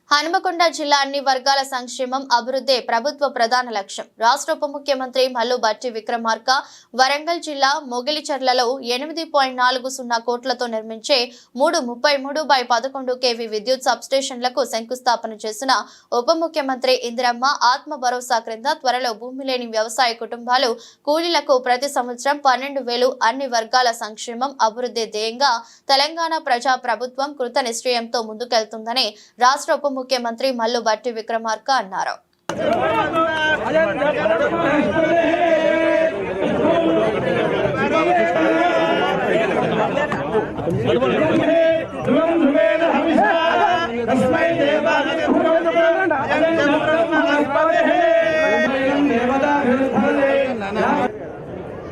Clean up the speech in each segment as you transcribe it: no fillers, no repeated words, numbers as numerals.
హనుమకొండ జిల్లా అన్ని వర్గాల సంక్షేమం అభివృద్ధి ప్రభుత్వ ప్రధాన లక్ష్యం. రాష్ట్ర ఉప ముఖ్యమంత్రి మల్లు భట్టి విక్రమార్క వరంగల్ జిల్లా మొగిలిచర్లలో 8.40 కోట్లతో నిర్మించే 333/11 kV విద్యుత్ సబ్స్టేషన్లకు శంకుస్థాపన చేసిన ఉప ముఖ్యమంత్రి ఇందిరమ్మ ఆత్మ భరోసా క్రింద త్వరలో భూమి లేని వ్యవసాయ కుటుంబాలు కూలీలకు ప్రతి సంవత్సరం 12,000 అన్ని వర్గాల సంక్షేమం అభివృద్ధి ధ్యేయంగా తెలంగాణ ప్రజా ప్రభుత్వం కృత నిశ్చయంతో ముందుకెళ్తుందని రాష్ట్ర ఉప ముఖ్యమంత్రి మల్లు భట్టి విక్రమార్క అన్నారు.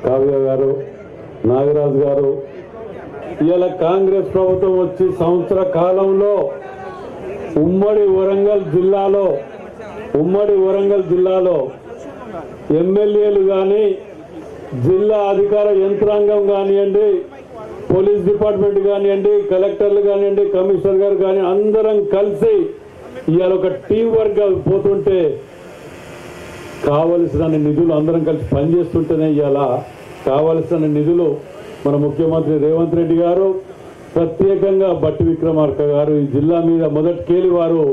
కావ్య గారు, నాగరాజు గారు, ఇవాళ కాంగ్రెస్ ప్రభుత్వం వచ్చి సంవత్సర కాలంలో ఉమ్మడి వరంగల్ జిల్లాలో ఎమ్మెల్యేలు కానీ, జిల్లా అధికార యంత్రాంగం కానివ్వండి, పోలీస్ డిపార్ట్మెంట్ కానివ్వండి, కలెక్టర్లు కానివ్వండి, కమిషనర్ గారు కానీ అందరం కలిసి ఇవాళ ఒక టీం వర్క్ పోతుంటే కావలసిన నిధులు అందరం కలిసి పనిచేస్తుంటేనే ఇవాళ కావలసిన నిధులు మన ముఖ్యమంత్రి రేవంత్ రెడ్డి గారు, ప్రత్యేకంగా భట్టి విక్రమార్క గారు ఈ జిల్లా మీద మొదటికేలి వారు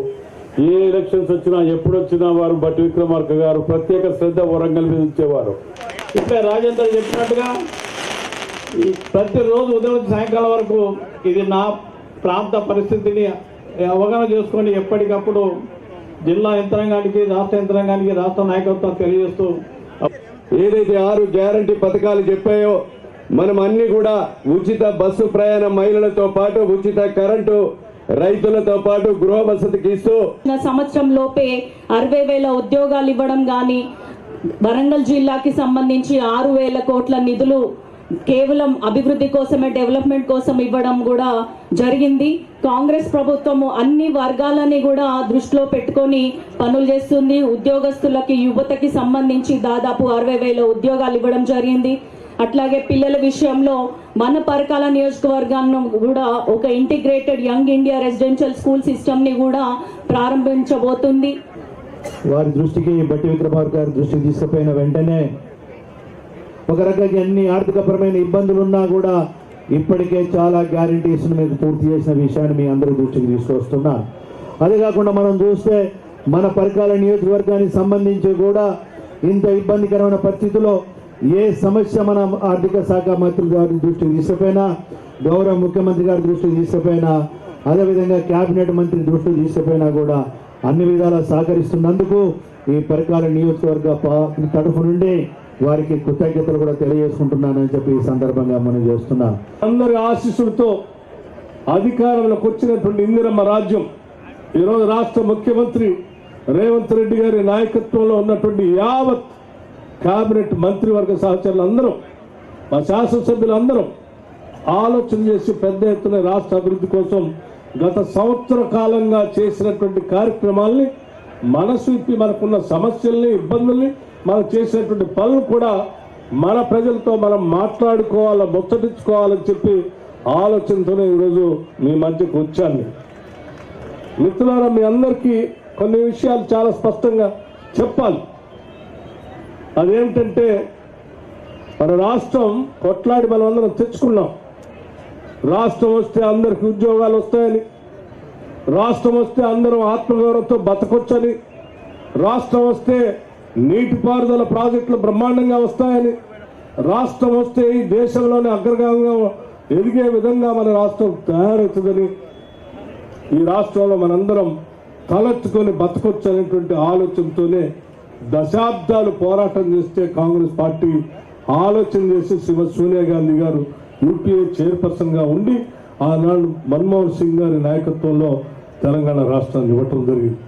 ఏ ఎలక్షన్స్ వచ్చినా ఎప్పుడు వచ్చినా వారు భట్టి విక్రమార్క గారు ప్రత్యేక శ్రద్ధ వరంగల్ మీద ఉంచేవారు. ఇట్లా రాజేందర్ చెప్పినట్టుగా ప్రతిరోజు ఉదయం సాయంకాలం వరకు ఇది నా ప్రాంత పరిస్థితిని అవగాహన చేసుకొని ఎప్పటికప్పుడు జిల్లా యంత్రాంగానికి, రాష్ట్ర యంత్రాంగానికి, రాష్ట్ర నాయకత్వం తెలియజేస్తూ ఏదైతే 6 గ్యారంటీ పథకాలు చెప్పాయో మనం అన్ని కూడా ఉచిత బస్సు ప్రయాణం మహిళలతో పాటు ఉచిత కరెంటు రైతులతో పాటు గృహ వసతికి ఇస్తూ సంవత్సరం లోపే 60,000 ఉద్యోగాలు ఇవ్వడం గాని, వరంగల్ జిల్లాకి సంబంధించి 6,000 కోట్ల నిధులు కేవలం అభివృద్ధి కోసమే, డెవలప్మెంట్ కోసం ఇవ్వడం కూడా జరిగింది. కాంగ్రెస్ ప్రభుత్వము అన్ని వర్గాలని కూడా దృష్టిలో పెట్టుకొని పనులు చేస్తుంది. ఉద్యోగస్తులకి, యువతకి సంబంధించి దాదాపు 60,000 ఉద్యోగాలు ఇవ్వడం జరిగింది. అట్లాగే పిల్లల విషయంలో మన పరకాల నియోజకవర్గాన్ని కూడా ఒక integrated young India residential school system ని కూడా ప్రారంభించబోతుంది. వారి దృష్టికి, భట్టి విక్రమార్క గారి దృష్టికి తీసుకుపోయిన వెంటనే ఒక రకంగా అన్ని ఆర్థికపరమైన ఇబ్బందులు ఉన్నా కూడా ఇప్పటికే చాలా గ్యారంటీస్ మీద పూర్తి చేసిన విషయాన్ని మీ అందరూ దృష్టికి తీసుకొస్తున్నారు. అదే కాకుండా మనం చూస్తే మన పరకాల నియోజకవర్గానికి సంబంధించి కూడా ఇంత ఇబ్బందికరమైన పరిస్థితుల్లో ఏ సమస్య మన ఆర్థిక శాఖ మంత్రి గారి దృష్టికి తీసుకుపోయినా, గౌరవ ముఖ్యమంత్రి గారి దృష్టికి తీసుకుపోయినా, అదేవిధంగా కేబినెట్ మంత్రి దృష్టికి తీసుకుపోయినా కూడా అన్ని విధాలా సహకరిస్తున్నందుకు ఈ పరకాల నియోజకవర్గ తరఫు నుండి వారికి కృతజ్ఞతలు కూడా తెలియజేసుకుంటున్నానని చెప్పి ఈ సందర్భంగా మనం చేస్తున్నాం. అందరి ఆశీస్సులతో అధికారంలోకి వచ్చినటువంటి ఇందిరమ్మ రాజ్యం ఈరోజు రాష్ట్ర ముఖ్యమంత్రి రేవంత్ రెడ్డి గారి నాయకత్వంలో ఉన్నటువంటి యావత్ కేబినెట్ మంత్రివర్గ సహచరులు అందరం, మా శాసనసభ్యులందరం ఆలోచన చేసి పెద్ద ఎత్తున రాష్ట్ర అభివృద్ధి కోసం గత సంవత్సర కాలంగా చేసినటువంటి కార్యక్రమాల్ని, మనసు ఇప్పి మనకున్న సమస్యల్ని, ఇబ్బందుల్ని, మనం చేసినటువంటి పనులు కూడా మన ప్రజలతో మనం మాట్లాడుకోవాలా, ముచ్చటించుకోవాలని చెప్పి ఆలోచనతోనే ఈరోజు మీ మధ్యకు వచ్చాను. మిత్రులారా, మీ అందరికీ కొన్ని విషయాలు చాలా స్పష్టంగా చెప్పాలి. అదేంటంటే మన రాష్ట్రం కొట్లాడి మనం అందరం తెచ్చుకున్నాం. రాష్ట్రం వస్తే అందరికి ఉద్యోగాలు వస్తాయని, రాష్ట్రం వస్తే అందరం ఆత్మగౌరవంతో బతకొచ్చని, రాష్ట్రం వస్తే నీటిపారుదల ప్రాజెక్టులు బ్రహ్మాండంగా వస్తాయని, రాష్ట్రం వస్తే ఈ దేశంలోనే అగ్రగామంగా ఎదిగే విధంగా మన రాష్ట్రం తయారవుతుందని, ఈ రాష్ట్రంలో మనందరం తలెత్తుకొని బతకొచ్చు అనేటువంటి ఆలోచనతోనే దశాబ్దాలు పోరాటం చేస్తే కాంగ్రెస్ పార్టీ ఆలోచన చేసి సోనియా గాంధీ గారు యూపీఏ చైర్పర్సన్గా ఉండి ఆనాడు మన్మోహన్ సింగ్ గారి నాయకత్వంలో తెలంగాణ రాష్ట్రాన్ని ఇవ్వటం జరిగింది.